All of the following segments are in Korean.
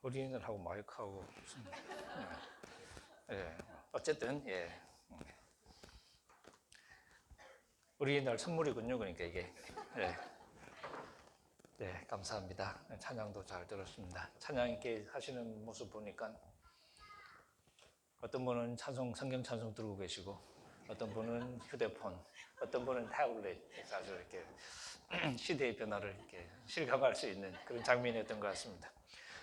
어린이들하고 마이크하고 무슨 예. 어쨌든 예. 어린이날 선물이군요. 그러니까 이게 예. 네, 감사합니다. 찬양도 잘 들었습니다. 찬양 있게 하시는 모습 보니까 어떤 분은 성경 찬송 들고 계시고, 어떤 분은 휴대폰, 어떤 분은 태블릿, 아주 이렇게 시대의 변화를 이렇게 실감할 수 있는 그런 장면이었던 것 같습니다.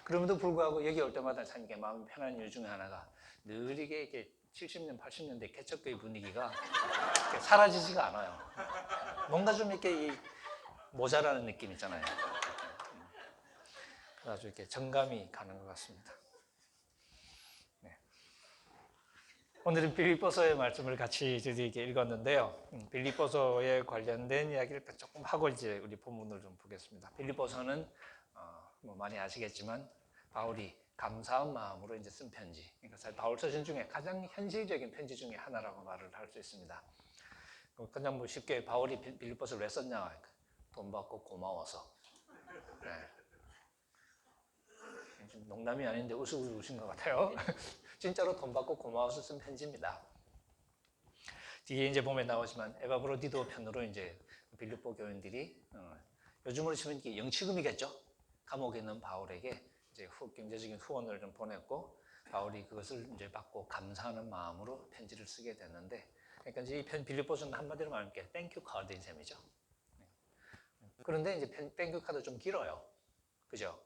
그럼에도 불구하고 여기 올 때마다 참 이게 마음 편한 이유 중에 하나가 늘 이게 70년, 80년대 개척교회 분위기가 사라지지가 않아요. 뭔가 좀 이렇게 모자라는 느낌 있잖아요. 아주 이렇게 정감이 가는 것 같습니다. 네. 오늘은 빌립보서의 말씀을 같이 이렇게 읽었는데요. 빌립보서에 관련된 이야기를 조금 하고 이제 우리 본문을 좀 보겠습니다. 빌립보서는 뭐 많이 아시겠지만 바울이 감사한 마음으로 이제 쓴 편지. 그러니까 바울 서신 중에 가장 현실적인 편지 중에 하나라고 말을 할 수 있습니다. 그냥 뭐 쉽게 바울이 빌립보서를 왜 썼냐? 돈 받고 고마워서. 네. 농담이 아닌데 우신 것 같아요. 진짜로 돈 받고 고마워서 쓴 편지입니다. 뒤에 이제 보면 나오지만 에바브로디도 편으로 이제 빌립보 교인들이 요즘으로 치면 이게 영치금이겠죠. 감옥에 있는 바울에게 이제 경제적인 후원을 좀 보냈고 바울이 그것을 이제 받고 감사하는 마음으로 편지를 쓰게 됐는데, 그러니까 이제 이 빌립보서는 한마디로 말하면 땡큐 카드인 셈이죠. 그런데 이제 땡큐 카드 좀 길어요. 그죠?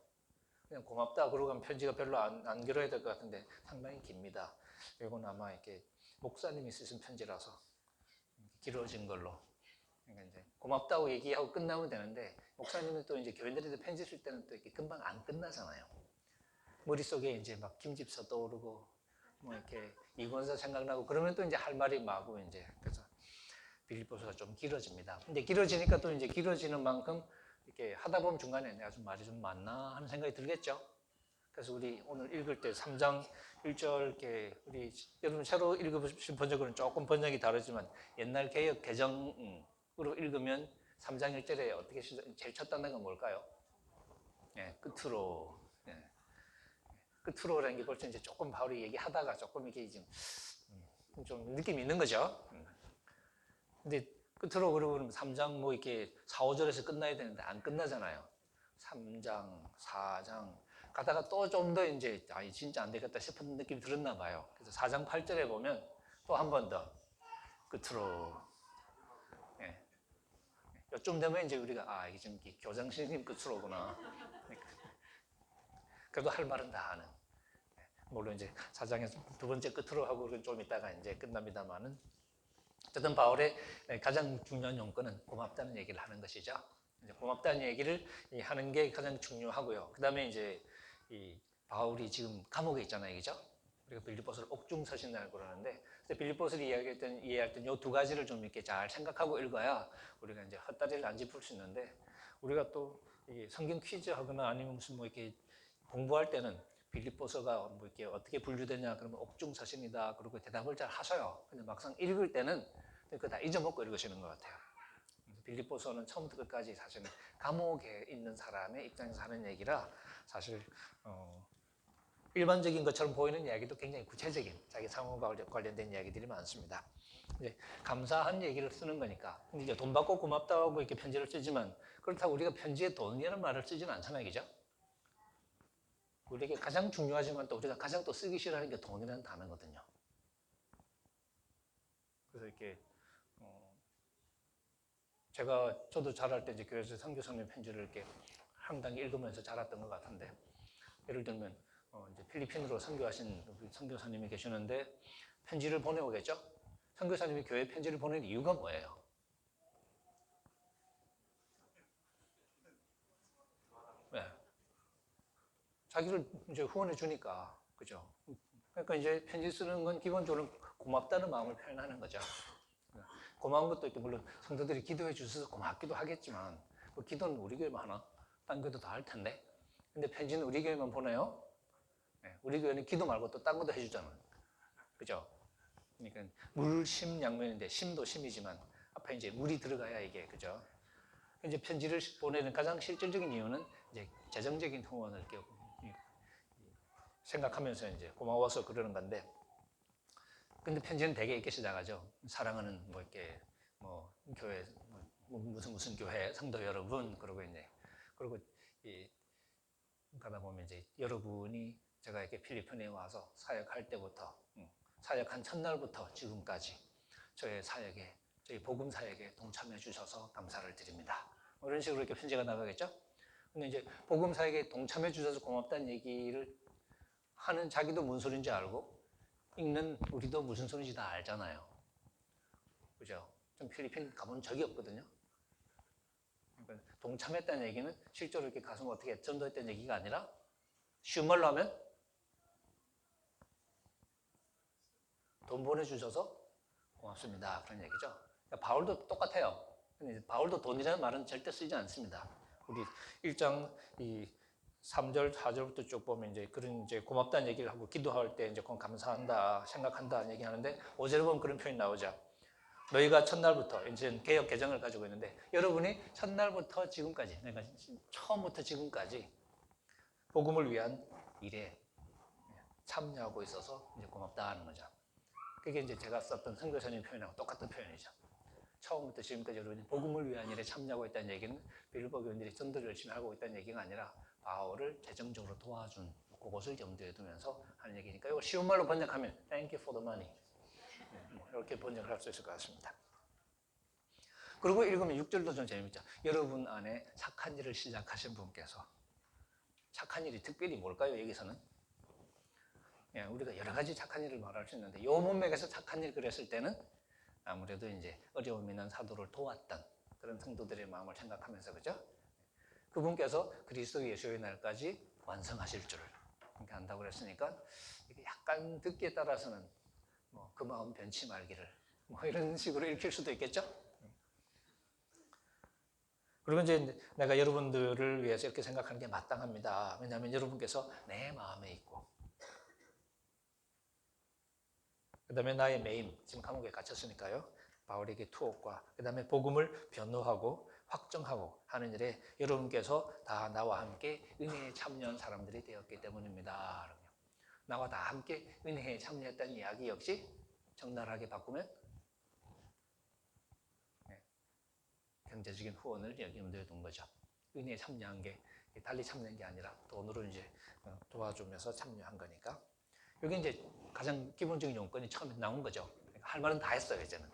그냥 고맙다 그러고 하면 편지가 별로 안 길어야 될 것 같은데 상당히 깁니다. 이건 아마 이렇게 목사님이 쓰신 편지라서 길어진 걸로. 그러니까 이제 고맙다고 얘기하고 끝나면 되는데 목사님은 또 이제 교인들한테 편지 쓸 때는 또 이렇게 금방 안 끝나잖아요. 머릿속에 이제 막 김집사 떠오르고 뭐 이렇게 이권사 생각나고 그러면 또 이제 할 말이 마구 이제 그래서 빌립보서가 좀 길어집니다. 근데 길어지니까 또 이제 길어지는 만큼 이렇게 하다 보면 중간에 내가 좀 말이 좀 많나 하는 생각이 들겠죠. 그래서 우리 오늘 읽을 때 3장 1절 이렇게 우리 여러분 새로 읽으신 번역은 조금 번역이 다르지만 옛날 개역 개정으로 읽으면 3장 1절에 어떻게 제일 첫 단어가 뭘까요? 예, 끝으로. 예. 끝으로라는 게 벌써 이제 조금 바울이 얘기하다가 조금 이게 좀 느낌이 있는 거죠. 근데 끝으로 그러면 3장 뭐 이렇게 4, 5절에서 끝나야 되는데 안 끝나잖아요. 3장, 4장 가다가 또 좀 더 이제 진짜 안 되겠다 싶은 느낌이 들었나 봐요. 그래서 4장 8절에 보면 또 한 번 더 끝으로. 예. 요쯤 되면 이제 우리가 이게 좀 교장선생님 끝으로구나. 그래도 할 말은 다 하는. 물론 이제 4장에서 두 번째 끝으로 하고 좀 있다가 이제 끝납니다만은 어쨌든 바울의 가장 중요한 용건은 고맙다는 얘기를 하는 것이죠. 이제 고맙다는 얘기를 하는 게 가장 중요하고요. 그 다음에 이제 이 바울이 지금 감옥에 있잖아요, 그죠? 우리가 빌립보서를 옥중서신이라고 그러는데, 빌립보서를 이해할 때 이 두 가지를 좀 이렇게 잘 생각하고 읽어야 우리가 이제 헛다리를 안 짚을 수 있는데, 우리가 또 성경 퀴즈 하거나 아니면 무슨 뭐 이렇게 공부할 때는 빌립보서가 뭐 이렇게 어떻게 분류되냐 그러면 옥중서신이다 그러고 대답을 잘 하셔요. 근데 막상 읽을 때는 그거 다 잊어먹고 읽으시는 것 같아요. 빌립보서는 처음부터 끝까지 사실은 감옥에 있는 사람의 입장에서 하는 얘기라 사실 일반적인 것처럼 보이는 이야기도 굉장히 구체적인 자기 상황과 관련된 이야기들이 많습니다. 이제 감사한 얘기를 쓰는 거니까. 근데 이제 돈 받고 고맙다고 이렇게 편지를 쓰지만 그렇다고 우리가 편지에 돈이라는 말을 쓰지는 않잖아요, 그죠? 우리에게 가장 중요하지만 또 우리가 가장 또 쓰기 싫어하는 게 돈이라는 단어거든요. 그래서 이렇게 저도 자랄 때 이제 교회에서 선교사님 편지를 이렇게 항상 읽으면서 자랐던 것 같은데, 예를 들면 이제 필리핀으로 선교하신 선교사님이 계시는데 편지를 보내오겠죠. 선교사님이 교회 편지를 보내는 이유가 뭐예요? 네. 자기를 이제 후원해 주니까, 그죠? 그러니까 이제 편지 쓰는 건 기본적으로 고맙다는 마음을 표현하는 거죠. 고마운 것도 있고 물론 성도들이 기도해 주셔서 고맙기도 하겠지만 그 기도는 우리 교회만 하나? 딴 교회도 다 할 텐데. 근데 편지는 우리 교회만 보내요? 네, 우리 교회는 기도 말고 또 딴 것도 해주잖아요. 그죠? 그러니까 물심양면인데 심도 심이지만 앞에 이제 물이 들어가야 이게, 그죠? 이제 편지를 보내는 가장 실질적인 이유는 이제 재정적인 후원을 생각하면서 이제 고마워서 그러는 건데, 근데 편지는 대개 이렇게 시작하죠. 사랑하는 뭐 이렇게 뭐 교회 뭐 무슨 교회 성도 여러분, 그러고 이제 그리고 이 가다 보면 이제 여러분이 제가 이렇게 필리핀에 와서 사역할 때부터 사역한 첫날부터 지금까지 저희 사역에 저희 복음 사역에 동참해 주셔서 감사를 드립니다. 뭐 이런 식으로 이렇게 편지가 나가겠죠. 근데 이제 복음 사역에 동참해 주셔서 고맙다는 얘기를 하는 자기도 무슨 소리인지 알고 읽는 우리도 무슨 소리인지 다 알잖아요. 그죠? 좀 필리핀 가본 적이 없거든요. 그러니까 동참했다는 얘기는 실제로 이렇게 가서 어떻게 전도했다는 얘기가 아니라 쉬운 말로 하면 돈 보내주셔서 고맙습니다. 그런 얘기죠. 그러니까 바울도 똑같아요. 근데 바울도 돈이라는 말은 절대 쓰지 않습니다. 우리 1장 3절, 4절부터 쭉 보면 이제 그런 이제 고맙다는 얘기를 하고 기도할 때 이제 감사한다, 생각한다 얘기 하는데 5절에 보면 그런 표현이 나오죠. 너희가 첫날부터 이제 개역 개정을 가지고 있는데 여러분이 첫날부터 지금까지 내가 처음부터 지금까지 복음을 위한 일에 참여하고 있어서 이제 고맙다 하는 거죠. 그게 이제 제가 썼던 선교사님 표현하고 똑같은 표현이죠. 처음부터 지금까지 여러분이 복음을 위한 일에 참여하고 있다는 얘기는 빌립보 교인들이 전도를 열심히 하고 있다는 얘기가 아니라 바울을 재정적으로 도와준 그것을 염두에 두면서 하는 얘기니까 이거 쉬운 말로 번역하면 Thank you for the money 이렇게 번역을 할 수 있을 것 같습니다. 그리고 읽으면 6절도 좀 재미있죠. 여러분 안에 착한 일을 시작하신 분께서 착한 일이 특별히 뭘까요? 여기서는 우리가 여러 가지 착한 일을 말할 수 있는데 이 문맥에서 착한 일 그랬을 때는 아무래도 이제 어려움 있는 사도를 도왔던 그런 성도들의 마음을 생각하면서 그죠? 그분께서 그리스도 예수의 날까지 완성하실 줄을 그렇게 한다고 그랬으니까 이게 약간 듣기에 따라서는 뭐 그 마음 변치 말기를 뭐 이런 식으로 읽힐 수도 있겠죠? 그리고 이제 내가 여러분들을 위해서 이렇게 생각하는 게 마땅합니다. 왜냐하면 여러분께서 내 마음에 있고 그 다음에 나의 매임, 지금 감옥에 갇혔으니까요. 바울에게 투옥과 그 다음에 복음을 변호하고 확정하고 하는 일에 여러분께서 다 나와 함께 은혜에 참여한 사람들이 되었기 때문입니다. 나와 다 함께 은혜에 참여했다는 이야기 역시 적나라하게 바꾸면 경제적인 후원을 여기 염두에 둔 거죠. 은혜에 참여한 게 달리 참여한 게 아니라 돈으로 이제 도와주면서 참여한 거니까. 여기 이제 가장 기본적인 용건이 처음에 나온 거죠. 할 말은 다 했어요, 이제는.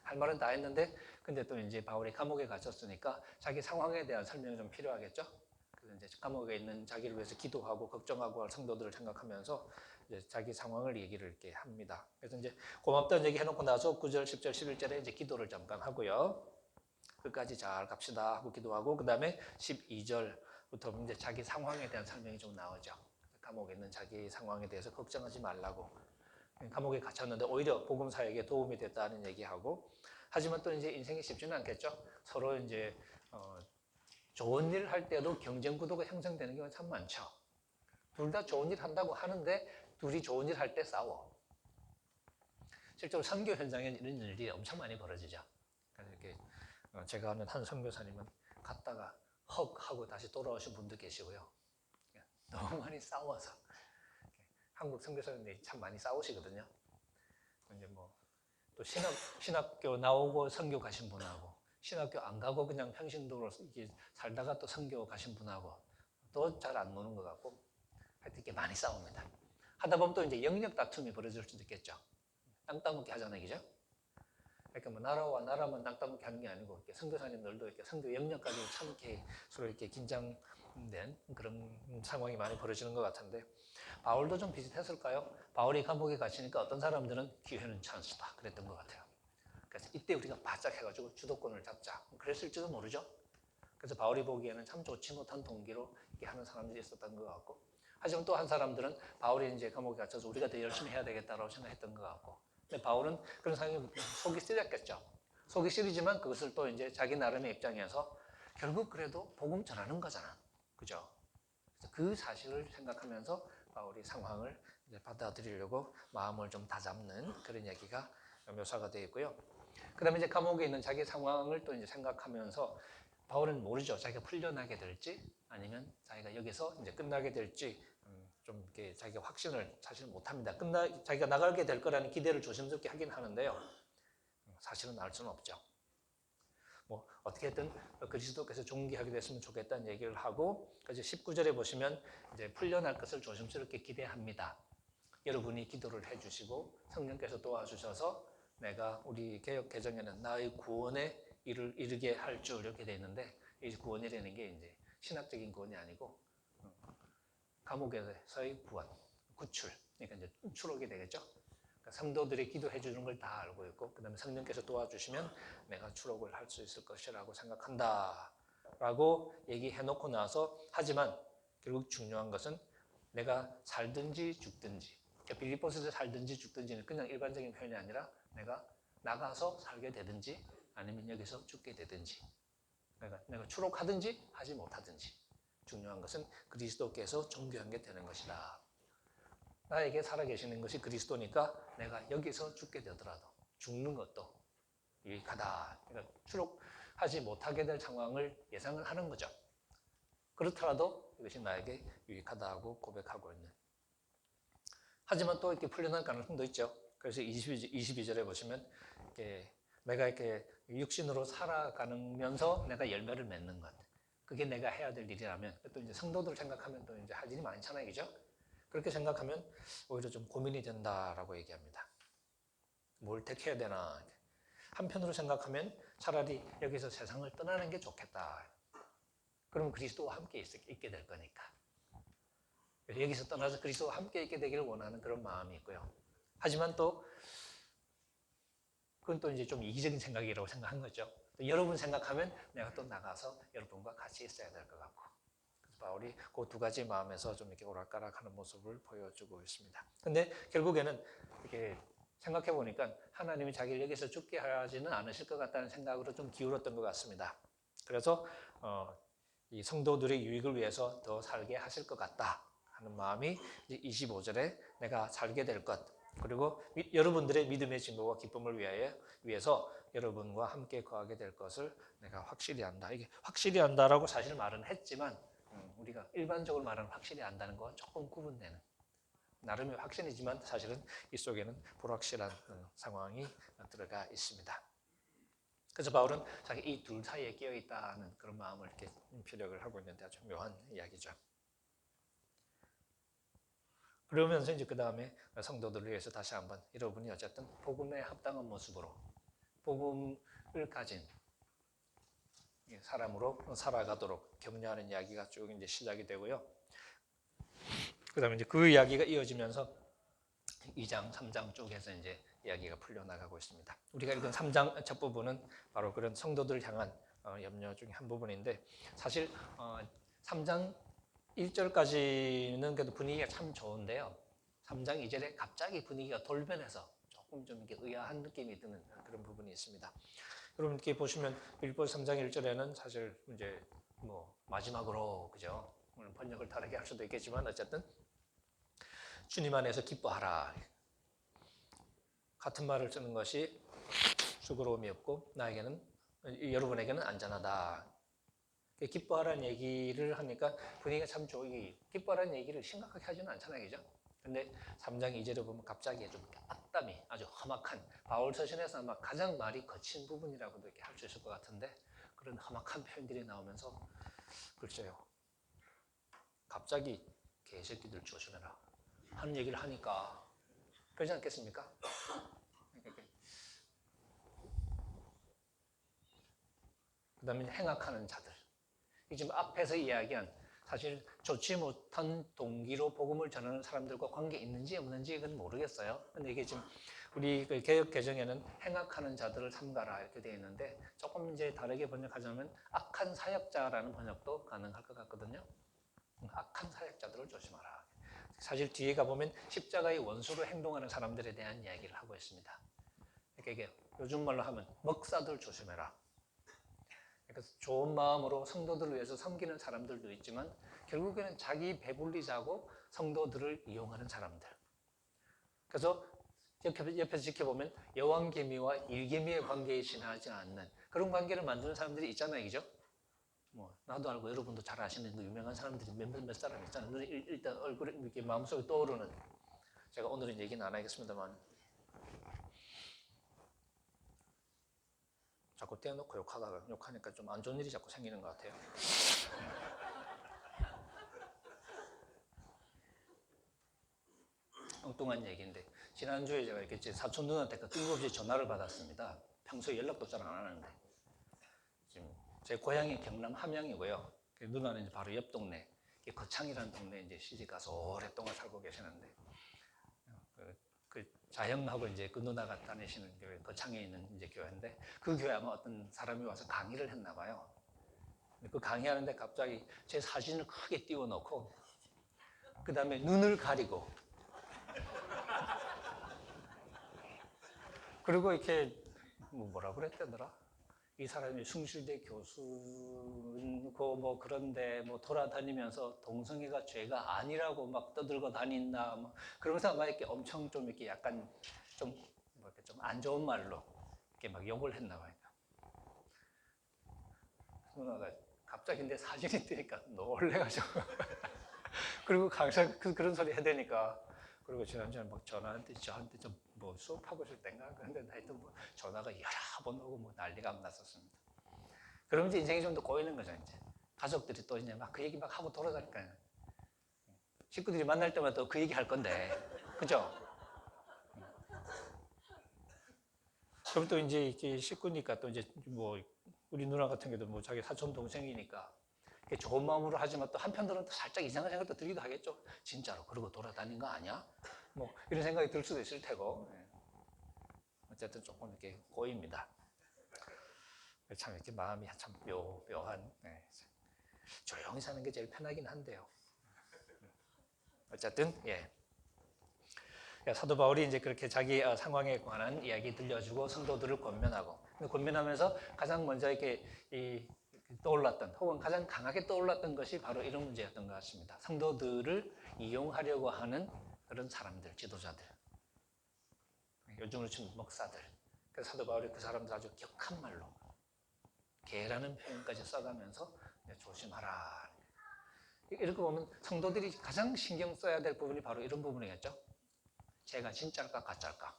할 말은 다 했는데, 근데 또 이제 바울이 감옥에 갇혔으니까 자기 상황에 대한 설명이 좀 필요하겠죠. 그래서 이제 감옥에 있는 자기를 위해서 기도하고 걱정하고 할 성도들을 생각하면서 이제 자기 상황을 얘기를 이렇게 합니다. 그래서 이제 고맙다는 얘기 해놓고 나서 9절, 10절, 11절에 이제 기도를 잠깐 하고요. 끝까지 잘 갑시다 하고 기도하고, 그 다음에 12절부터 이제 자기 상황에 대한 설명이 좀 나오죠. 감옥에 있는 자기 상황에 대해서 걱정하지 말라고. 감옥에 갇혔는데 오히려 복음 사역에 도움이 됐다는 얘기하고, 하지만 또 이제 인생이 쉽지는 않겠죠. 서로 이제 좋은 일 할 때도 경쟁 구도가 형성되는 경우가 참 많죠. 둘 다 좋은 일 한다고 하는데 둘이 좋은 일 할 때 싸워. 실제로 선교 현장에 이런 일이 엄청 많이 벌어지죠. 그래서 이렇게 제가 아는 한 선교사님은 갔다가 헉 하고 다시 돌아오신 분도 계시고요. 너무 많이 싸워서 한국 선교사님들이 참 많이 싸우시거든요. 이제 뭐 또 신학교 나오고 선교 가신 분하고 신학교 안 가고 그냥 평신도로 이렇게 살다가 또 선교 가신 분하고 또 잘 안 노는 것 같고 하여튼 이렇게 많이 싸웁니다. 하다 보면 또 이제 영역 다툼이 벌어질 수도 있겠죠. 땅 따먹기 하잖아요, 그죠? 그러니까 뭐 나라와 나라만 땅 따먹기 하는 게 아니고 이렇게 선교사님들도 이렇게 선교 영역까지 참 이렇게 서로 이렇게 긴장된 그런 상황이 많이 벌어지는 것 같은데 바울도 좀 비슷했을까요? 바울이 감옥에 갇히니까 어떤 사람들은 기회는 찬스다 그랬던 것 같아요. 그래서 이때 우리가 바짝 해가지고 주도권을 잡자 그랬을지도 모르죠. 그래서 바울이 보기에는 참 좋지 못한 동기로 이렇게 하는 사람들이 있었던 것 같고, 하지만 또 한 사람들은 바울이 이제 감옥에 갇혀서 우리가 더 열심히 해야 되겠다라고 생각했던 것 같고, 근데 바울은 그런 상황이 속이 쓰렸겠죠. 속이 쓰리지만 그것을 또 이제 자기 나름의 입장에서 결국 그래도 복음 전하는 거잖아, 그죠? 그래서 그 사실을 생각하면서 바울이 상황을 이제 받아들이려고 마음을 좀 다잡는 그런 얘기가 묘사가 되어 있고요. 그 다음에 이제 감옥에 있는 자기 상황을 또 이제 생각하면서 바울은 모르죠. 자기가 풀려나게 될지 아니면 자기가 여기서 이제 끝나게 될지 좀 이렇게 자기가 확신을 사실 못합니다. 자기가 나가게 될 거라는 기대를 조심스럽게 하긴 하는데요. 사실은 알 수는 없죠. 뭐 어떻게든 그리스도께서 존귀하게 됐으면 좋겠다는 얘기를 하고, 그래서 19절에 보시면 이제 풀려날 것을 조심스럽게 기대합니다. 여러분이 기도를 해주시고 성령께서 도와주셔서 내가 우리 개역 개정에는 나의 구원에 이르게 할 줄 이렇게 돼 있는데, 이 구원이라는 게 이제 신학적인 구원이 아니고 감옥에서의 구원, 구출, 그러니까 이제 추록이 되겠죠. 그러니까 성도들이 기도해 주는 걸 다 알고 있고, 그다음에 성령께서 도와주시면 내가 추록을 할 수 있을 것이라고 생각한다라고 얘기해 놓고 나서, 하지만 결국 중요한 것은 내가 살든지 죽든지, 그러니까 빌립보서에서 살든지 죽든지는 그냥 일반적인 표현이 아니라 내가 나가서 살게 되든지 아니면 여기서 죽게 되든지, 그러니까 내가 추록하든지 하지 못하든지 중요한 것은 그리스도께서 존귀하게 되는 것이다. 나에게 살아계시는 것이 그리스도니까 내가 여기서 죽게 되더라도 죽는 것도 유익하다. 그러니까 추록하지 못하게 될 상황을 예상을 하는 거죠. 그렇더라도 이것이 나에게 유익하다고 고백하고 있는. 하지만 또 이렇게 풀려날 가능성도 있죠. 그래서 22절에 보시면 내가 이렇게 육신으로 살아가면서 내가 열매를 맺는 것, 그게 내가 해야 될 일이라면, 또 이제 성도들 생각하면 또 이제 할 일이 많잖아요, 그죠? 그렇게 생각하면 오히려 좀 고민이 된다라고 얘기합니다. 뭘 택해야 되나? 한편으로 생각하면 차라리 여기서 세상을 떠나는 게 좋겠다. 그러면 그리스도와 함께 있게 될 거니까. 여기서 떠나서 그리스도와 함께 있게 되기를 원하는 그런 마음이 있고요. 하지만 또 그건 또 이제 좀 이기적인 생각이라고 생각한 거죠. 여러분 생각하면 내가 또 나가서 여러분과 같이 있어야 될 것 같고. 그래서 바울이 그 두 가지 마음에서 좀 이렇게 오락가락하는 모습을 보여주고 있습니다. 근데 결국에는 이렇게 생각해 보니까 하나님이 자기를 여기서 죽게 하지는 않으실 것 같다는 생각으로 좀 기울었던 것 같습니다. 그래서 이 성도들의 유익을 위해서 더 살게 하실 것 같다 하는 마음이 25절에 내가 살게 될 것, 그리고 여러분들의 믿음의 증거와 기쁨을 위해서 여러분과 함께 거하게 될 것을 내가 확실히 안다. 이게 확실히 안다라고 사실 말은 했지만 우리가 일반적으로 말하는 확실히 안다는 것과 조금 구분되는, 나름의 확신이지만 사실은 이 속에는 불확실한 상황이 들어가 있습니다. 그래서 바울은 자기 이 둘 사이에 끼어 있다는 그런 마음을 이렇게 피력을 하고 있는데 아주 묘한 이야기죠. 그러면서 이제 그 다음에 성도들을 위해서 다시 한번 여러분이 어쨌든 복음에 합당한 모습으로 복음을 가진 사람으로 살아가도록 격려하는 이야기가 쭉 이제 시작이 되고요. 그 다음에 이제 그 이야기가 이어지면서 2장, 3장 쪽에서 이제 이야기가 풀려나가고 있습니다. 우리가 읽은 3장 첫 부분은 바로 그런 성도들을 향한 염려 중에 한 부분인데, 사실 3장 1절까지는 그래도 분위기가 참 좋은데요. 3장 2절에 갑자기 분위기가 돌변해서 조금 좀 이렇게 의아한 느낌이 드는 그런 부분이 있습니다. 여러분 이렇게 보시면 빌립보서 3장 1절에는 사실 이제 뭐 마지막으로, 그죠? 오늘 번역을 다르게 할 수도 있겠지만 어쨌든 주님 안에서 기뻐하라. 같은 말을 쓰는 것이 수고로움이 없고 여러분에게는 안전하다. 기뻐하라는 얘기를 하니까 분위기가 참 좋이, 기뻐하라는 얘기를 심각하게 하지는 않잖아요, 그죠? 근데 3장 2절에 보면 갑자기 좀 악담이 아주 험악한, 바울 서신에서 아마 가장 말이 거친 부분이라고도 이렇게 할 수 있을 것 같은데, 그런 험악한 표현들이 나오면서 글쎄요, 갑자기 개새끼들 조심해라 하는 얘기를 하니까 그러지 않겠습니까? 그 다음에 행악하는 자들, 지금 앞에서 이야기한 사실 좋지 못한 동기로 복음을 전하는 사람들과 관계 있는지 없는지 그건 모르겠어요. 근데 이게 지금 우리 그 개역 개정에는 행악하는 자들을 삼가라 이렇게 되어 있는데, 조금 이제 다르게 번역하자면 악한 사역자라는 번역도 가능할 것 같거든요. 악한 사역자들을 조심하라. 사실 뒤에 가보면 십자가의 원수로 행동하는 사람들에 대한 이야기를 하고 있습니다. 그러니까 이게 요즘 말로 하면 먹사들 조심해라. 그래서 좋은 마음으로 성도들을 위해서 섬기는 사람들도 있지만 결국에는 자기 배불리자고 성도들을 이용하는 사람들. 그래서 옆에서 지켜보면 여왕개미와 일개미의 관계에 지나지 않는 그런 관계를 만드는 사람들이 있잖아요, 그죠? 뭐 나도 알고 여러분도 잘 아시는 그 유명한 사람들이 몇 사람 있잖아요. 일단 얼굴에 이렇게 마음속에 떠오르는, 제가 오늘은 얘기는 안 하겠습니다만 자꾸 떼어놓고 욕하니까 좀 안 좋은 일이 자꾸 생기는 것 같아요. 엉뚱한 얘기인데, 지난주에 제가 이렇게 제 사촌 누나한테 뜬금없이 전화를 받았습니다. 평소에 연락도 잘 안 하는데. 지금 제 고향이 경남 함양이고요. 그 누나는 이제 바로 옆 동네, 거창이라는 동네에 이제 시집 가서 오랫동안 살고 계시는데, 그 자형하고 이제 그 누나가 다니시는 교회, 거창에 있는 이제 교회인데, 그 교회 아마 어떤 사람이 와서 강의를 했나 봐요. 그 강의하는데 갑자기 제 사진을 크게 띄워놓고, 그 다음에 눈을 가리고, 그리고 이렇게 뭐라 그랬더라? 이 사람이 숭실대 교수고 뭐 그런데 뭐 돌아다니면서 동성애가 죄가 아니라고 막 떠들고 다닌다. 뭐 그러면서 막 이렇게 엄청 좀 이렇게 약간 좀 안 좋은 말로 이렇게 막 욕을 했나 봐요. 누나가 갑자기 내 사진이 뜨니까 놀래가지고 그리고 강사 그런 소리 해대니까, 그리고 지난주에 막 저한테 좀 뭐 수업하고 있을 땐가 근데 하여튼 뭐 전화가 여러 번 오고 뭐 난리가 났었습니다. 그러면서 인생이 좀 더 꼬이는 거죠. 이제 가족들이 또 이제 막 그 얘기 막 하고 돌아다니까요. 식구들이 만날 때마다 또 그 얘기 할 건데, 그죠? 그럼 또 이제 식구니까 또 이제 뭐 우리 누나 같은 경우도 뭐 자기 사촌 동생이니까 좋은 마음으로 하지만 또 한편으로는 또 살짝 이상한 생각도 들기도 하겠죠. 진짜로 그러고 돌아다닌 거 아니야? 뭐 이런 생각이 들 수도 있을 테고. 어쨌든 조금 이렇게 꼬입니다. 참 이렇게 마음이 참 묘한. 조용히 사는 게 제일 편하긴 한데요. 어쨌든 사도 바울이 이제 그렇게 자기 상황에 관한 이야기 들려주고 성도들을 권면하고, 권면하면서 가장 먼저 이렇게 떠올랐던, 혹은 가장 강하게 떠올랐던 것이 바로 이런 문제였던 것 같습니다. 성도들을 이용하려고 하는 그런 사람들, 지도자들, 요즘으로 치면 목사들. 그래서 사도 바울이 그 사람들 아주 격한 말로 개라는 표현까지 써가면서 조심하라. 이렇게 보면 성도들이 가장 신경 써야 될 부분이 바로 이런 부분이겠죠. 제가 진짜일까 가짜일까,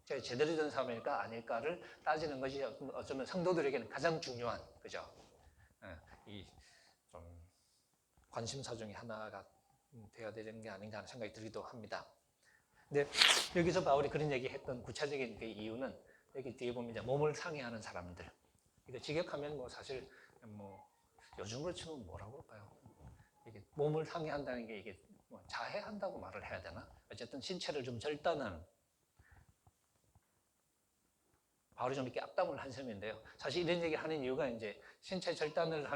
제가 제대로 된 사람일까 아닐까를 따지는 것이 어쩌면 성도들에게는 가장 중요한, 그죠? 이 좀 관심사 중에 하나가 되어야 되는 게 아닌가 하는 생각이 들기도 합니다. 근데 여기서 바울이 그런 얘기했던 구체적인 그 이유는 여기 뒤에 보면 이제 몸을 상해하는 사람들. 이거 직역하면 뭐 사실 뭐 요즘으로 치면 뭐라고 할까요? 이게 몸을 상해한다는 게 이게 뭐 자해한다고 말을 해야 되나? 어쨌든 신체를 좀 절단하는, 바울이 좀 이렇게 악담을 한 셈인데요. 사실 이런 얘기를 하는 이유가 이제 신체 절단을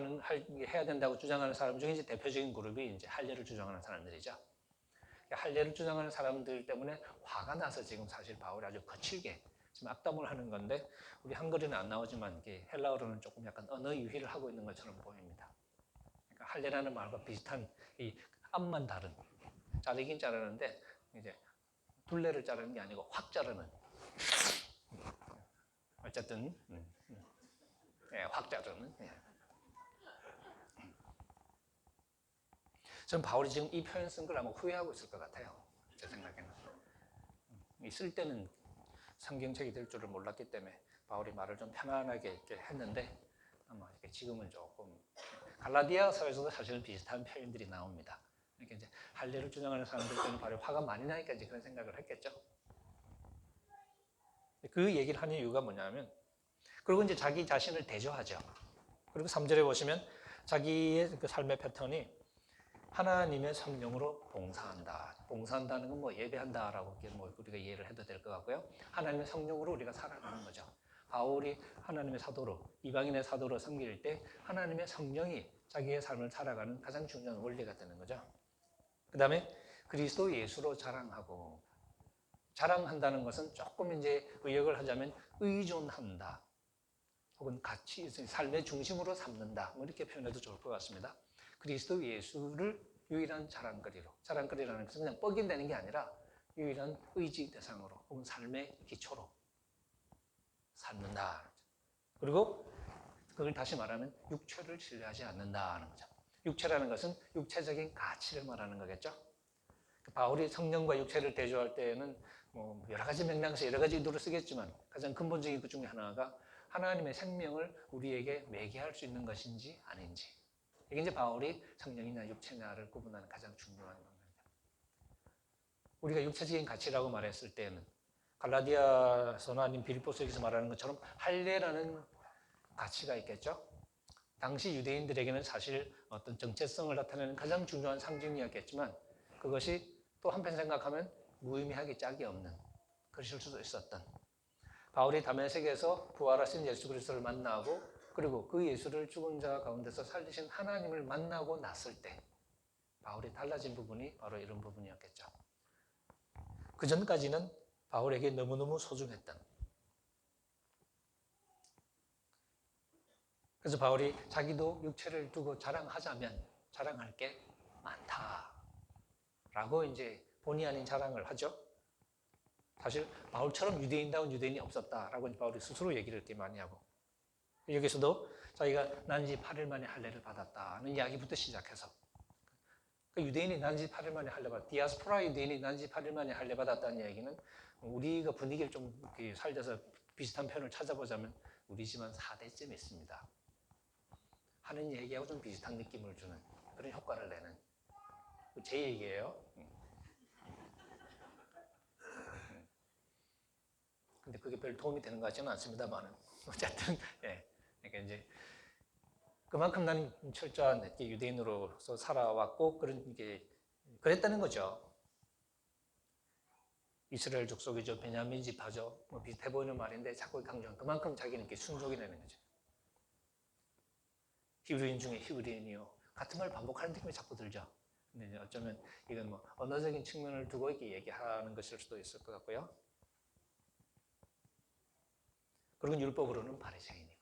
해야 된다고 주장하는 사람 중에 이제 대표적인 그룹이 이제 할례를 주장하는 사람들이죠. 할례를 주장하는 사람들 때문에 화가 나서 지금 사실 바울이 아주 거칠게 지금 악담을 하는 건데, 우리 한글에는 안 나오지만 이게 헬라어로는 조금 약간 언어 유희를 하고 있는 것처럼 보입니다. 그러니까 할례라는 말과 비슷한 이 앞만 다른, 자르긴 자르는데 이제 둘레를 자르는 게 아니고 확 자르는. 어쨌든 확 자르는. 저는 바울이 지금 이 표현 쓴 걸 아마 후회하고 있을 것 같아요. 제 생각에는. 쓸 때는 성경책이 될 줄을 몰랐기 때문에 바울이 말을 좀 편안하게 이렇게 했는데, 아마 지금은 조금 갈라디아서에서도 사실은 비슷한 표현들이 나옵니다. 이렇게 이제 할례를 주장하는 사람들께는 바로 화가 많이 나니까 이제 그런 생각을 했겠죠. 그 얘기를 하는 이유가 뭐냐면, 그리고 이제 자기 자신을 대조하죠. 그리고 3절에 보시면 자기의 그 삶의 패턴이 하나님의 성령으로 봉사한다. 봉사한다는 건 뭐 예배한다라고 뭐 우리가 이해를 해도 될 것 같고요. 하나님의 성령으로 우리가 살아가는 거죠. 바울이 하나님의 사도로, 이방인의 사도로 섬길 때 하나님의 성령이 자기의 삶을 살아가는 가장 중요한 원리가 되는 거죠. 그 다음에 그리스도 예수로 자랑하고, 자랑한다는 것은 조금 이제 의역을 하자면 의존한다, 혹은 같이 삶의 중심으로 삼는다, 뭐 이렇게 표현해도 좋을 것 같습니다. 그리스도 예수를 유일한 자랑거리로, 자랑거리라는 것은 그냥 뻑인다는 게 아니라 유일한 의지 대상으로 혹은 삶의 기초로 삼는다. 그리고 그걸 다시 말하면 육체를 신뢰하지 않는다는 거죠. 육체라는 것은 육체적인 가치를 말하는 거겠죠. 바울이 성령과 육체를 대조할 때에는 뭐 여러 가지 맥락에서 여러 가지 의도를 쓰겠지만 가장 근본적인 것 중에 하나가 하나님의 생명을 우리에게 매개할 수 있는 것인지 아닌지. 이게 이제 바울이 성령이냐 육체냐를 구분하는 가장 중요한 겁니다. 우리가 육체적인 가치라고 말했을 때는 갈라디아서나 아니면 빌립보서에서 말하는 것처럼 할례라는 가치가 있겠죠. 당시 유대인들에게는 사실 어떤 정체성을 나타내는 가장 중요한 상징이었겠지만 그것이 또 한편 생각하면 무의미하게 짝이 없는 그러실 수도 있었던 바울이 다메섹에서 부활하신 예수 그리스도를 만나고 그리고 그 예수를 죽은 자 가운데서 살리신 하나님을 만나고 났을 때 바울이 달라진 부분이 바로 이런 부분이었겠죠. 그 전까지는 바울에게 너무너무 소중했던 그래서 바울이 자기도 육체를 두고 자랑하자면 자랑할 게 많다라고 이제 본의 아닌 자랑을 하죠. 사실 바울처럼 유대인다운 유대인이 없었다라고 바울이 스스로 얘기를 이렇게 많이 하고 여기서도 자기가 난지 8일 만에 할례를 받았다는 이야기부터 시작해서 그 유대인이 난지 8일 만에 할례 받았다. 디아스포라 유대인이 난지 8일 만에 할례 받았다는 이야기는 우리가 분위기를 좀 살려서 비슷한 표현을 찾아보자면 우리 집안 4대쯤 있습니다. 하는 얘기하고 좀 비슷한 느낌을 주는 그런 효과를 내는 제 얘기예요. 근데 그게 별 도움이 되는 것 같지는 않습니다만 어쨌든 예. 그러니까 이제 그만큼 나는 철저한 유대인으로서 살아왔고 그런 게 그랬다는 거죠. 이스라엘 족속이죠. 베냐민 지파죠. 뭐 비슷해 보이는 말인데 자꾸 강조한 그만큼 자기는 이렇게 순종이라는 거죠. 히브리인 중에 히브리인이요. 같은 말 반복하는 느낌이 자꾸 들죠. 근데 어쩌면 이건 뭐 언어적인 측면을 두고 이렇게 얘기하는 것일 수도 있을 것 같고요. 그리고 율법으로는 바리새인이고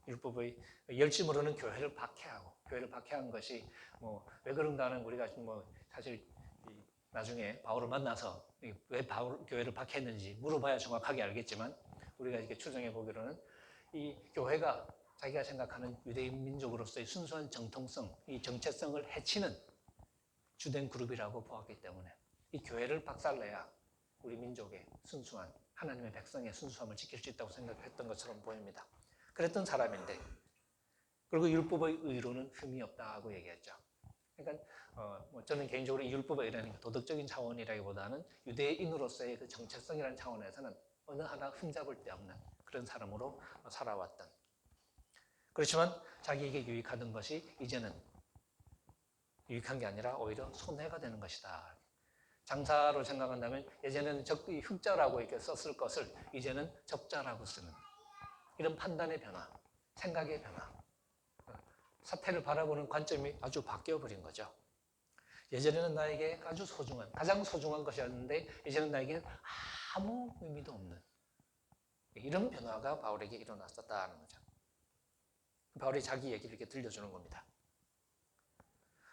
율법의 열심으로는 교회를 박해하고 교회를 박해한 것이 뭐 왜 그런가는 우리가 뭐 사실 나중에 바울을 만나서 왜 바울 교회를 박해했는지 물어봐야 정확하게 알겠지만 우리가 이렇게 추정해 보기로는 이 교회가 자기가 생각하는 유대인 민족으로서의 순수한 정통성, 이 정체성을 해치는 주된 그룹이라고 보았기 때문에 이 교회를 박살내야 우리 민족의 순수한 하나님의 백성의 순수함을 지킬 수 있다고 생각했던 것처럼 보입니다. 그랬던 사람인데 그리고 율법의 의로는 흠이 없다고 얘기했죠. 그러니까 뭐 저는 개인적으로 이 율법의 의라는 도덕적인 차원이라기보다는 유대인으로서의 그 정체성이라는 차원에서는 어느 하나 흠잡을 데 없는 그런 사람으로 살아왔던 그렇지만 자기에게 유익하던 것이 이제는 유익한 게 아니라 오히려 손해가 되는 것이다. 장사로 생각한다면 예전에는 흑자라고 이렇게 썼을 것을 이제는 적자라고 쓰는 이런 판단의 변화, 생각의 변화, 사태를 바라보는 관점이 아주 바뀌어버린 거죠. 예전에는 나에게 아주 소중한, 가장 소중한 것이었는데 이제는 나에게 아무 의미도 없는 이런 변화가 바울에게 일어났었다는 거죠. 바울이 자기 얘기를 이렇게 들려주는 겁니다.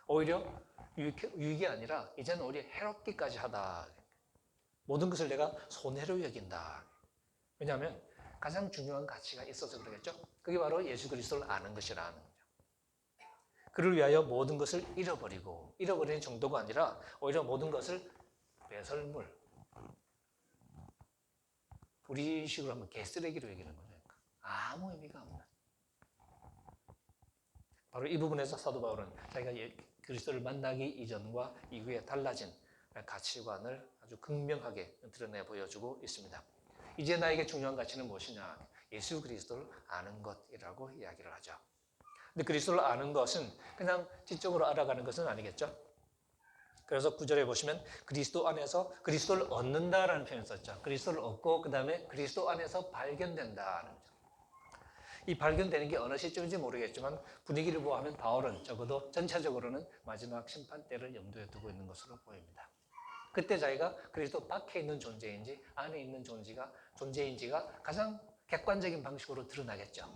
오히려 유익이 아니라 이제는 오히려 해롭기까지 하다. 모든 것을 내가 손해로 여긴다. 왜냐하면 가장 중요한 가치가 있어서 그러겠죠. 그게 바로 예수 그리스도를 아는 것이라는 거죠. 그를 위하여 모든 것을 잃어버리는 정도가 아니라 오히려 모든 것을 배설물, 우리 식으로 하면 개쓰레기로 여기는 거죠. 아무 의미가 없는. 바로 이 부분에서 사도 바울은 자기가 그리스도를 만나기 이전과 이후에 달라진 가치관을 아주 극명하게 드러내 보여주고 있습니다. 이제 나에게 중요한 가치는 무엇이냐? 예수 그리스도를 아는 것이라고 이야기를 하죠. 근데 그리스도를 아는 것은 그냥 지적으로 알아가는 것은 아니겠죠. 그래서 9절에 보시면 그리스도 안에서 그리스도를 얻는다라는 표현을 썼죠. 그리스도를 얻고 그 다음에 그리스도 안에서 발견된다는 거죠. 이 발견되는 게 어느 시점인지 모르겠지만 분위기를 보아하면 바울은 적어도 전체적으로는 마지막 심판 때를 염두에 두고 있는 것으로 보입니다. 그때 자기가 그리스도 밖에 있는 존재인지 안에 있는 존재인지가 가장 객관적인 방식으로 드러나겠죠.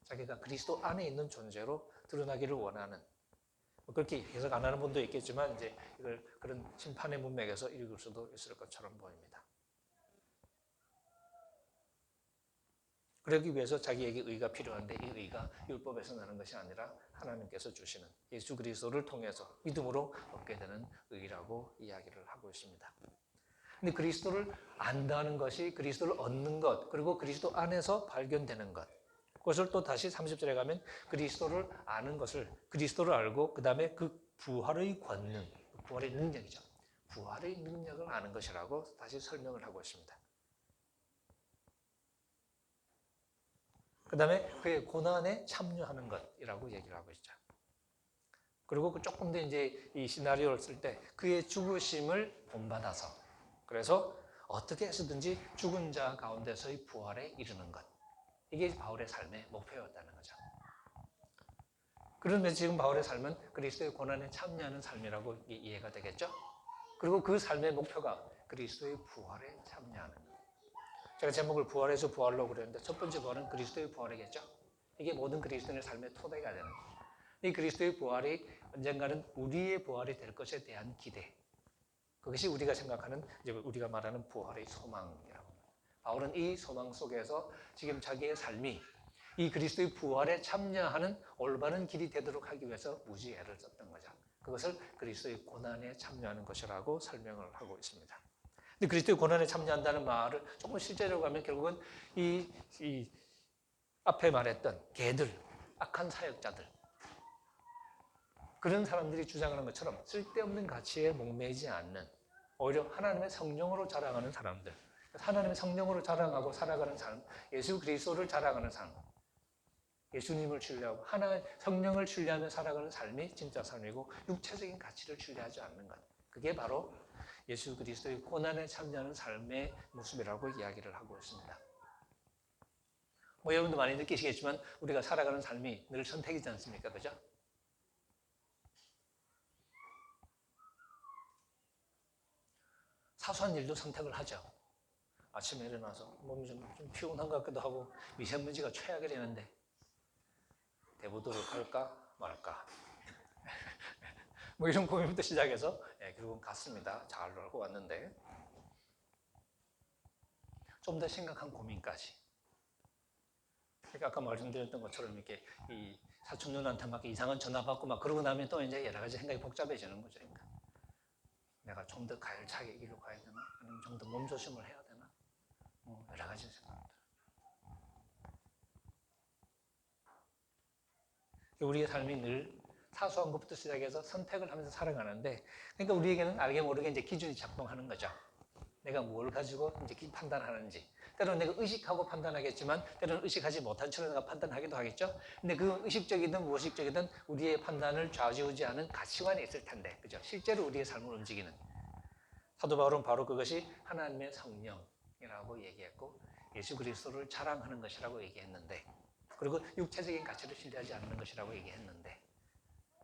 자기가 그리스도 안에 있는 존재로 드러나기를 원하는 그렇게 해석 안 하는 분도 있겠지만 이제 이걸 그런 심판의 문맥에서 읽을 수도 있을 것처럼 보입니다. 그러기 위해서 자기에게 의가 필요한데 이 의가 율법에서 나는 것이 아니라 하나님께서 주시는 예수 그리스도를 통해서 믿음으로 얻게 되는 의라고 이야기를 하고 있습니다. 근데 그리스도를 안다는 것이 그리스도를 얻는 것, 그리고 그리스도 안에서 발견되는 것. 그것을 또 다시 30절에 가면 그리스도를 아는 것을, 그리스도를 알고 그 다음에 그 부활의 권능, 부활의 능력이죠. 부활의 능력을 아는 것이라고 다시 설명을 하고 있습니다. 그 다음에 그의 고난에 참여하는 것이라고 얘기를 하고 있죠. 그리고 조금 더 이제 이 시나리오를 쓸 때 그의 죽으심을 본받아서 그래서 어떻게 해서든지 죽은 자 가운데서의 부활에 이르는 것. 이게 바울의 삶의 목표였다는 거죠. 그런데 지금 바울의 삶은 그리스도의 고난에 참여하는 삶이라고 이해가 되겠죠? 그리고 그 삶의 목표가 그리스도의 부활에 참여하는 것. 제가 제목을 부활에서 부활로 그랬는데 첫 번째 부활은 그리스도의 부활이겠죠? 이게 모든 그리스도인의 삶의 토대가 되는 거예요. 이 그리스도의 부활이 언젠가는 우리의 부활이 될 것에 대한 기대. 그것이 우리가 생각하는, 이제 우리가 말하는 부활의 소망이라고 합니다. 바울은 이 소망 속에서 지금 자기의 삶이 이 그리스도의 부활에 참여하는 올바른 길이 되도록 하기 위해서 무지 애를 썼던 거죠. 그것을 그리스도의 고난에 참여하는 것이라고 설명을 하고 있습니다. 근데 그리스도의 고난에 참여한다는 말을 조금 실제로 하면 결국은 이 앞에 말했던 개들, 악한 사역자들, 그런 사람들이 주장하는 것처럼 쓸데없는 가치에 목매이지 않는 오히려 하나님의 성령으로 자랑하는 사람들, 하나님의 성령으로 자랑하고 살아가는 삶, 예수 그리스도를 자랑하는 삶, 예수님을 신뢰하고 성령을 신뢰하며 살아가는 삶이 진짜 삶이고 육체적인 가치를 신뢰하지 않는 것. 그게 바로 예수 그리스도의 고난에 참여하는 삶의 모습이라고 이야기를 하고 있습니다. 여러분도 많이 느끼시겠지만 우리가 살아가는 삶이 늘 선택이지 않습니까? 그죠? 사소한 일도 선택을 하죠. 아침에 일어나서 몸이 좀 피곤한 것 같기도 하고 미세먼지가 최악이 되는데 대부도를 갈까 말까 이런 고민부터 시작해서 결국은 갔습니다. 잘 놀고 왔는데 좀 더 심각한 고민까지. 그러니까 아까 말씀드렸던 것처럼 이렇게 이 사촌 누나한테 막 이상한 전화 받고 막 그러고 나면 또 이제 여러 가지 생각이 복잡해지는 거죠. 그러니까 내가 좀 더 가열차게 일로 가야 되나? 아니면 좀 더 몸조심을 해야 되나? 여러 가지 생각들. 우리의 삶이 늘 사소한 것부터 시작해서 선택을 하면서 살아가는데, 그러니까 우리에게는 알게 모르게 이제 기준이 작동하는 거죠. 내가 뭘 가지고 이제 판단하는지. 때로는 내가 의식하고 판단하겠지만, 때로는 의식하지 못한 채로 내가 판단하기도 하겠죠. 근데 그 의식적이든 무의식적이든 우리의 판단을 좌지우지하는 가치관이 있을 텐데, 그죠? 실제로 우리의 삶을 움직이는. 사도 바울은 바로 그것이 하나님의 성령이라고 얘기했고, 예수 그리스도를 자랑하는 것이라고 얘기했는데, 그리고 육체적인 가치를 신뢰하지 않는 것이라고 얘기했는데,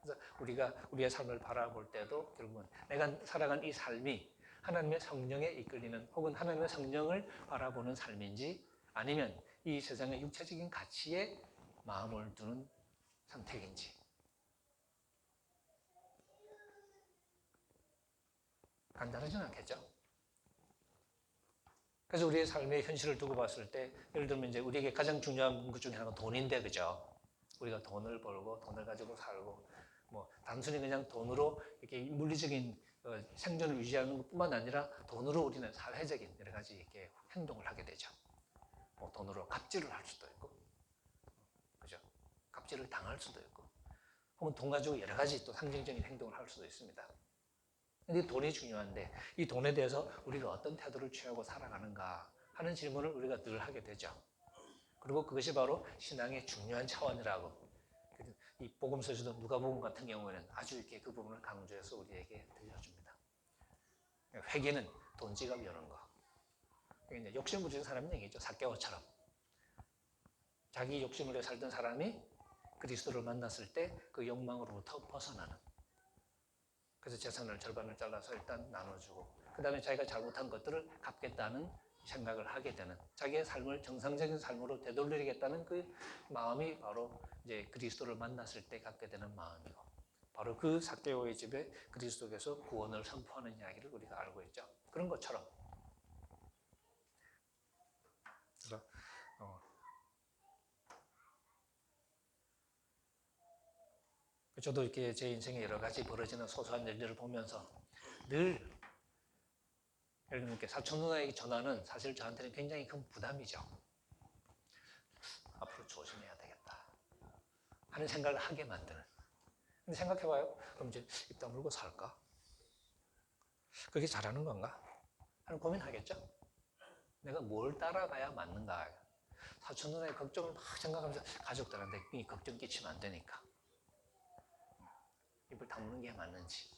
그래서 우리가 우리의 삶을 바라볼 때도 결국은 내가 살아간 이 삶이 하나님의 성령에 이끌리는 혹은 하나님의 성령을 바라보는 삶인지 아니면 이 세상의 육체적인 가치에 마음을 두는 선택인지. 간단하지는 않겠죠. 그래서 우리의 삶의 현실을 두고 봤을 때 예를 들면 이제 우리에게 가장 중요한 것 중에 하나가 돈인데, 그죠? 우리가 돈을 벌고 돈을 가지고 살고 단순히 그냥 돈으로 이렇게 물리적인 생존을 유지하는 것뿐만 아니라 돈으로 우리는 사회적인 여러 가지 이렇게 행동을 하게 되죠. 돈으로 갑질을 할 수도 있고, 그죠? 갑질을 당할 수도 있고, 혹은 돈 가지고 여러 가지 또 상징적인 행동을 할 수도 있습니다. 근데 돈이 중요한데 이 돈에 대해서 우리가 어떤 태도를 취하고 살아가는가 하는 질문을 우리가 늘 하게 되죠. 그리고 그것이 바로 신앙의 중요한 차원이라고. 이 복음서에서도 누가복음 같은 경우에는 아주 이렇게 그 부분을 강조해서 우리에게 들려줍니다. 회개는 돈 지갑 여는 거. 이제 욕심 부리는 사람 얘기죠. 삭개오처럼. 자기 욕심을 위해 살던 사람이 그리스도를 만났을 때 그 욕망으로부터 벗어나는. 그래서 재산을 절반을 잘라서 일단 나눠주고 그 다음에 자기가 잘못한 것들을 갚겠다는 생각을 하게 되는, 자기의 삶을 정상적인 삶으로 되돌리겠다는 그 마음이 바로 이제 그리스도를 만났을 때 갖게 되는 마음이고, 바로 그 삭개오의 집에 그리스도께서 구원을 선포하는 이야기를 우리가 알고 있죠. 그런 것처럼. 그래서 저도 이렇게 제 인생에 여러 가지 벌어지는 소소한 일들을 보면서 늘 예를 들면 이렇게 사촌 누나에게 전화는 사실 저한테는 굉장히 큰 부담이죠. 앞으로 조심해야 되겠다 하는 생각을 하게 만드는. 근데 생각해봐요. 그럼 이제 입 다물고 살까? 그게 잘하는 건가? 하는 고민하겠죠? 내가 뭘 따라가야 맞는가? 사촌 누나의 걱정을 막 생각하면서 가족들한테 이 걱정 끼치면 안 되니까 입을 다무는 게 맞는지.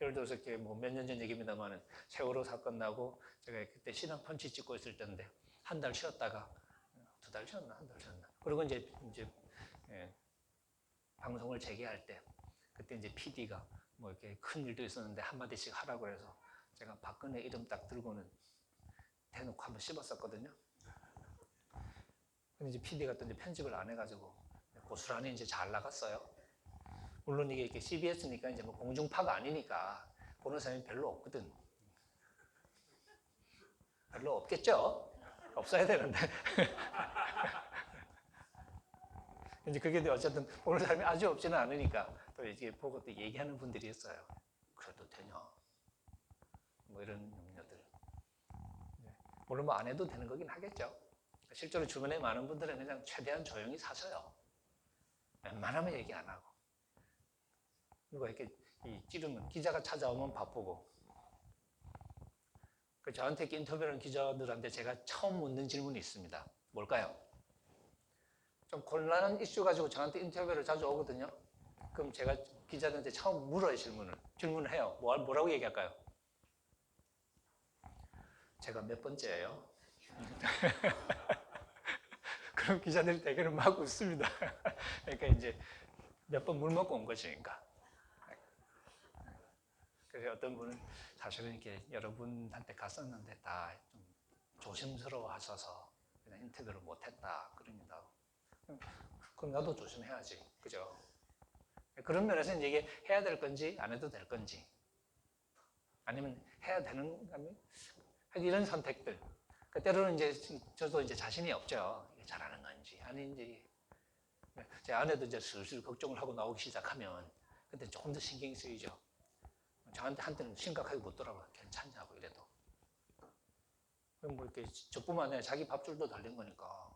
예를 들어서 이렇게 뭐 몇 년 전 얘기입니다만은 세월호 사건 나고 제가 그때 신앙 펀치 찍고 있을 때인데 한 달 쉬었다가 2달 쉬었나 한 달 쉬었나 그리고 이제 방송을 재개할 때 그때 이제 PD가 뭐 이렇게 큰 일도 있었는데 한마디씩 하라고 해서 제가 박근혜 이름 딱 들고는 대놓고 한번 씹었었거든요. 근데 이제 PD가 또 이제 편집을 안 해가지고 고스란히 이제 잘 나갔어요. 물론 이게 이렇게 CBS니까 이제 뭐 공중파가 아니니까 보는 사람이 별로 없거든. 별로 없겠죠? 없어야 되는데. 이제 그게 어쨌든 보는 사람이 아주 없지는 않으니까 또 이제 보고 또 얘기하는 분들이 있어요. 그래도 되냐? 뭐 이런 염려들. 물론 뭐 안 해도 되는 거긴 하겠죠. 실제로 주변에 많은 분들은 그냥 최대한 조용히 사셔요. 웬만하면 얘기 안 하고. 누가 이렇게 찌르면 기자가 찾아오면 바쁘고. 저한테 이렇게 인터뷰하는 기자들한테 제가 처음 묻는 질문이 있습니다. 뭘까요? 좀 곤란한 이슈 가지고 저한테 인터뷰를 자주 오거든요. 그럼 제가 기자들한테 처음 물어요, 질문을 해요. 뭐라고 얘기할까요? 제가 몇 번째예요? 그럼 기자들이 대개는 막 웃습니다. 그러니까 이제 몇 번 물 먹고 온 것이니까. 그래서 어떤 분은 사실은 이렇게 여러분한테 갔었는데 다 좀 조심스러워 하셔서 그냥 인터뷰를 못했다 그럽니다. 그럼 나도 조심해야지, 그죠? 그런 면에서 이게 해야 될 건지 안 해도 될 건지 아니면 해야 되는 거면 이런 선택들. 때로는 이제 저도 이제 자신이 없죠. 이게 잘하는 건지 아닌지. 제 아내도 이제 슬슬 걱정을 하고 나오기 시작하면 그때 조금 더 신경이 쓰이죠. 저한테 한때는 심각하게 묻더라고요. 괜찮냐고 이래도. 뭐 이렇게 저뿐만 아니라 자기 밥줄도 달린 거니까.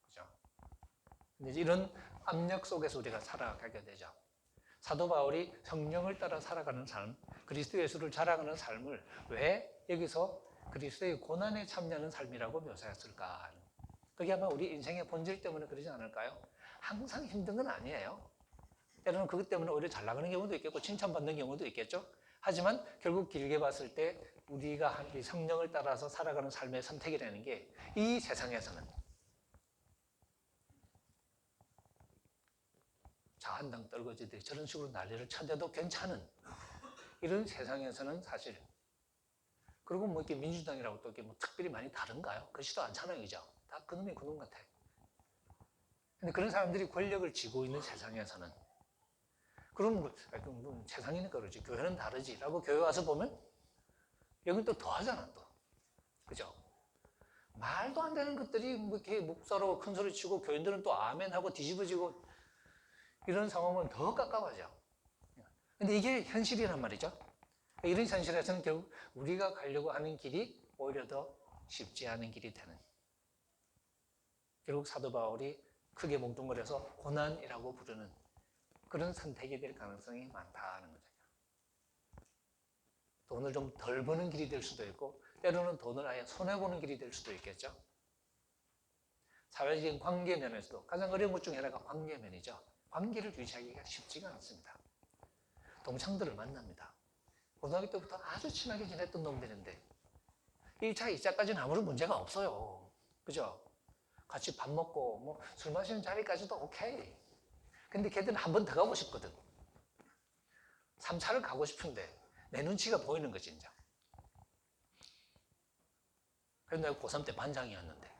그죠? 근데 이런 압력 속에서 우리가 살아가게 되죠. 사도 바울이 성령을 따라 살아가는 삶, 그리스도 예수를 자랑하는 삶을 왜 여기서 그리스도의 고난에 참여하는 삶이라고 묘사했을까? 그게 아마 우리 인생의 본질 때문에 그러지 않을까요? 항상 힘든 건 아니에요. 때로는 그것 때문에 오히려 잘 나가는 경우도 있겠고 칭찬받는 경우도 있겠죠. 하지만 결국 길게 봤을 때 우리가 성령을 따라서 살아가는 삶의 선택이라는 게 이 세상에서는 자한당 떨거지들이 저런 식으로 난리를 쳐대도 괜찮은 이런 세상에서는 사실 그리고 뭐 이렇게 민주당이라고 또 이렇게 뭐 특별히 많이 다른가요? 그렇지도 않잖아요, 그죠? 다 그놈이 그놈 같아. 근데 그런 사람들이 권력을 쥐고 있는 세상에서는 그럼 뭐 세상이니까 그러지 교회는 다르지라고 교회 와서 보면 여긴 또 더하잖아 또, 그죠? 말도 안 되는 것들이 뭐 이렇게 목사로 큰 소리 치고 교인들은 또 아멘하고 뒤집어지고 이런 상황은 더 깝깝하죠. 근데 이게 현실이란 말이죠. 이런 현실에서는 결국 우리가 가려고 하는 길이 오히려 더 쉽지 않은 길이 되는. 결국 사도 바울이 크게 몽뚱그려서 고난이라고 부르는 그런 선택이 될 가능성이 많다는 거죠. 돈을 좀 덜 버는 길이 될 수도 있고 때로는 돈을 아예 손해보는 길이 될 수도 있겠죠. 사회적인 관계 면에서도 가장 어려운 것 중에 하나가 관계 면이죠. 관계를 유지하기가 쉽지가 않습니다. 동창들을 만납니다. 고등학교 때부터 아주 친하게 지냈던 놈들인데 1차, 2차까지는 아무런 문제가 없어요. 그죠? 같이 밥 먹고 뭐 술 마시는 자리까지도 오케이. 근데 걔들은 한 번 더 가고 싶거든. 3차를 가고 싶은데 내 눈치가 보이는 거지 이제. 그래서 내가 고3 때 반장이었는데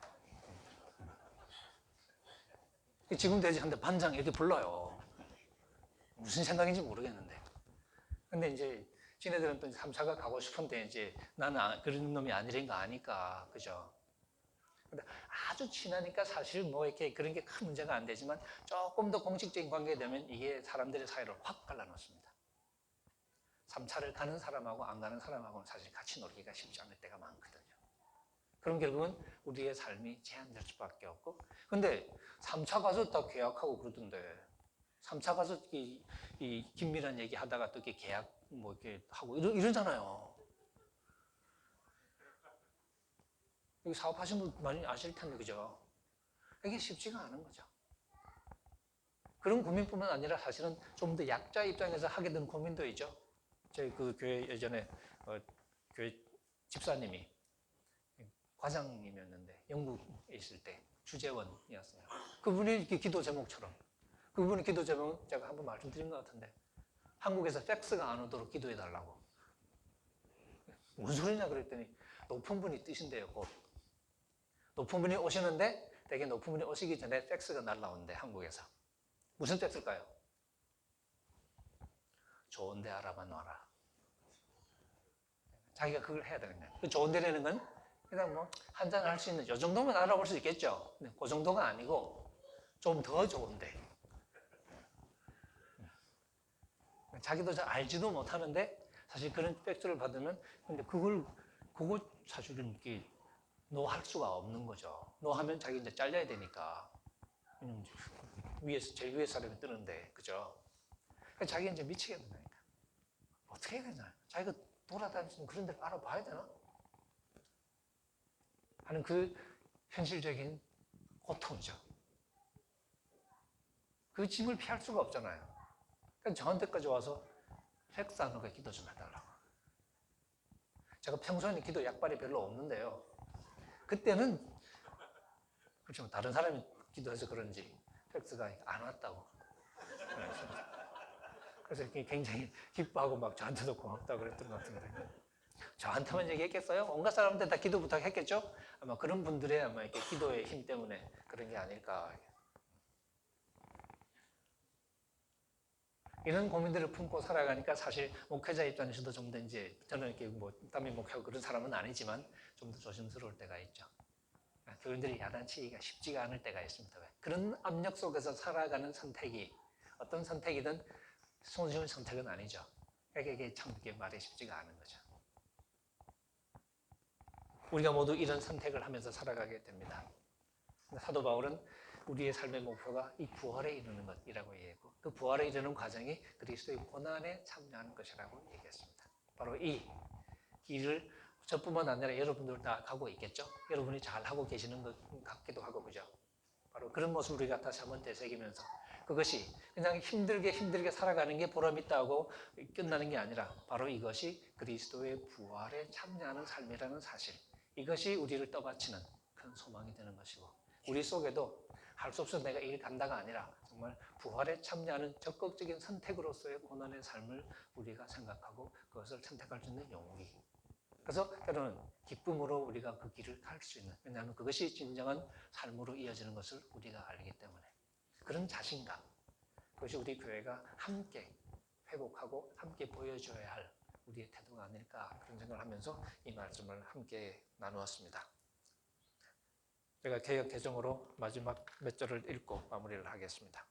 지금 되지 한데 반장 이렇게 불러요. 무슨 생각인지 모르겠는데. 근데 이제 지네들은 또 3차가 가고 싶은데 이제 나는 그런 놈이 아니란 거 아니까, 그죠? 근데 아주 친하니까 사실 뭐 이렇게 그런 게 큰 문제가 안 되지만 조금 더 공식적인 관계가 되면 이게 사람들의 사이를 확 갈라놓습니다. 3차를 가는 사람하고 안 가는 사람하고는 사실 같이 놀기가 쉽지 않을 때가 많거든요. 그럼 결국은 우리의 삶이 제한될 수밖에 없고, 근데 3차 가서 다 계약하고 그러던데, 3차 가서 이 긴밀한 얘기 하다가 또 이렇게 계약 뭐 이렇게 하고 이러잖아요. 여기 사업하신 분 많이 아실 텐데, 그죠? 이게 쉽지가 않은 거죠. 그런 고민뿐만 아니라 사실은 좀 더 약자 입장에서 하게 된 고민도 있죠. 저희 그 교회 예전에 교회 집사님이 과장님이었는데 영국에 있을 때 주재원이었어요. 그분이 기도 제목처럼, 그분의 기도 제목은 제가 한번 말씀드린 것 같은데, 한국에서 팩스가 안 오도록 기도해 달라고. 무슨 소리냐 그랬더니 높은 분이 뜨신대요. 곧 높은 분이 오시는데 되게 높은 분이 오시기 전에 팩스가 날라온대. 한국에서. 무슨 팩스일까요? 좋은 데 알아봐 놔라. 자기가 그걸 해야 되는 거예요. 그 좋은 데라는 건 그냥 뭐 한잔 할 수 있는 이 정도면 알아볼 수 있겠죠. 근데 그 정도가 아니고 좀 더 좋은데. 자기도 잘 알지도 못하는데 사실 그런 팩트를 받으면 근데 그거 사실은 이렇게 노할 수가 없는 거죠. 노하면 자기 이제 잘려야 되니까. 위에서 제일 위에 사람이 뜨는데 그죠? 자기 이제 미치겠는 거니까 어떻게 해야 되나? 자기가 돌아다니는 그런 데를 알아봐야 되나? 하는 그 현실적인 고통이죠. 그 짐을 피할 수가 없잖아요. 그러니까 저한테까지 와서 팩스 안 오게 기도 좀 해달라고. 제가 평소에는 기도 약발이 별로 없는데요. 그때는 그렇죠. 다른 사람이 기도해서 그런지 팩스가 안 왔다고. 그래서 굉장히 기뻐하고 막 저한테도 고맙다고 그랬던 것 같은데. 저한테만 얘기했겠어요? 온갖 사람한테 다 기도 부탁했겠죠? 아마 그런 분들의 아마 이렇게 기도의 힘 때문에 그런 게 아닐까. 이런 고민들을 품고 살아가니까 사실 목회자 입장에서도 좀 더 이제 저는 이렇게 뭐 담임 목회하고 그런 사람은 아니지만 좀 더 조심스러울 때가 있죠. 교인들이 야단치기가 쉽지가 않을 때가 있습니다. 그런 압력 속에서 살아가는 선택이 어떤 선택이든 손쉬운 선택은 아니죠. 이게 참 말이 쉽지가 않은 거죠. 우리가 모두 이런 선택을 하면서 살아가게 됩니다. 사도 바울은 우리의 삶의 목표가 이 부활에 이르는 것이라고 얘기했고 그 부활에 이르는 과정이 그리스도의 고난에 참여하는 것이라고 얘기했습니다. 바로 이 길을 저뿐만 아니라 여러분들 다 가고 있겠죠? 여러분이 잘 하고 계시는 것 같기도 하고 그죠? 바로 그런 모습을 우리가 다시 한번 되새기면서 그것이 그냥 힘들게 살아가는 게 보람있다고 끝나는 게 아니라 바로 이것이 그리스도의 부활에 참여하는 삶이라는 사실 이것이 우리를 떠받치는 큰 소망이 되는 것이고 우리 속에도 할 수 없어서 내가 일 간다가 아니라 정말 부활에 참여하는 적극적인 선택으로서의 고난의 삶을 우리가 생각하고 그것을 선택할 수 있는 용기. 그래서 때로는 기쁨으로 우리가 그 길을 갈 수 있는 왜냐하면 그것이 진정한 삶으로 이어지는 것을 우리가 알기 때문에 그런 자신감 그것이 우리 교회가 함께 회복하고 함께 보여줘야 할 우리의 태도가 아닐까 그런 생각을 하면서 이 말씀을 함께 나누었습니다. 제가 개역 개정으로 마지막 몇 절을 읽고 마무리를 하겠습니다.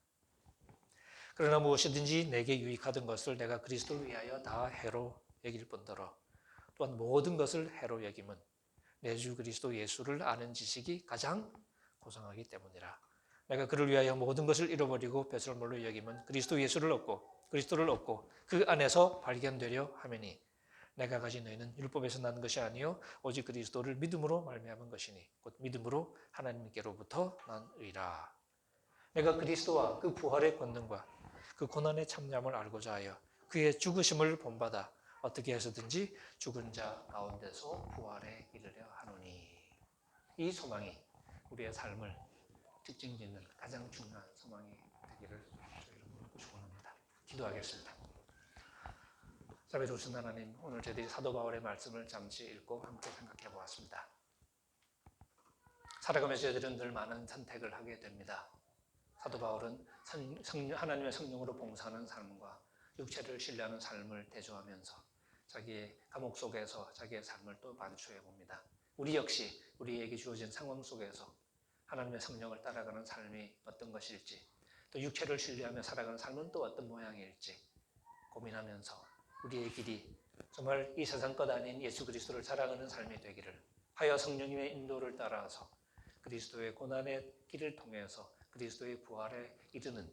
그러나 무엇이든지 내게 유익하던 것을 내가 그리스도를 위하여 다 해로 여길 뿐더러 또한 모든 것을 해로 여김은 내 주 그리스도 예수를 아는 지식이 가장 고상하기 때문이라. 내가 그를 위하여 모든 것을 잃어버리고 배설물로 여김은 그리스도 예수를 얻고 그리스도를 얻고 그 안에서 발견되려 하매니 내가 가진 너희는 율법에서 난 것이 아니요 오직 그리스도를 믿음으로 말미암은 것이니 곧 믿음으로 하나님께로부터 난 의라. 내가 그리스도와 그 부활의 권능과 그 고난의 참념을 알고자 하여 그의 죽으심을 본받아 어떻게 해서든지 죽은 자 가운데서 부활에 이르려 하노니. 이 소망이 우리의 삶을 특징짓는 가장 중요한 소망이 되기를 주의 축원합니다. 기도하겠습니다. 자비로우신 하나님, 오늘 저희들이 사도 바울의 말씀을 잠시 읽고 함께 생각해 보았습니다. 살아가면서 저희들은 늘 많은 선택을 하게 됩니다. 사도 바울은 하나님의 성령으로 봉사하는 삶과 육체를 신뢰하는 삶을 대조하면서 자기의 감옥 속에서 자기의 삶을 또 반추해 봅니다. 우리 역시 우리에게 주어진 상황 속에서 하나님의 성령을 따라가는 삶이 어떤 것일지, 또 육체를 신뢰하며 살아가는 삶은 또 어떤 모양일지 고민하면서 우리의 길이 정말 이 세상 것 아닌 예수 그리스도를 사랑하는 삶이 되기를 하여 성령님의 인도를 따라서 그리스도의 고난의 길을 통해서 그리스도의 부활에 이르는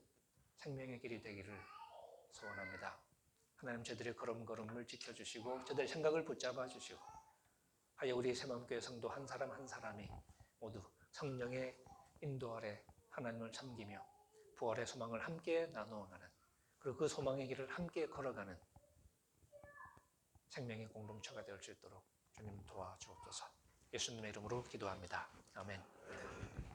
생명의 길이 되기를 소원합니다. 하나님 저들의 걸음걸음을 지켜주시고 저들의 생각을 붙잡아 주시고 하여 우리 새마음교회 성도 한 사람 한 사람이 모두 성령의 인도 아래 하나님을 섬기며 부활의 소망을 함께 나누어가는 그리고 그 소망의 길을 함께 걸어가는 생명의 공동체가 될 수 있도록 주님 도와주옵소서. 예수님의 이름으로 기도합니다. 아멘.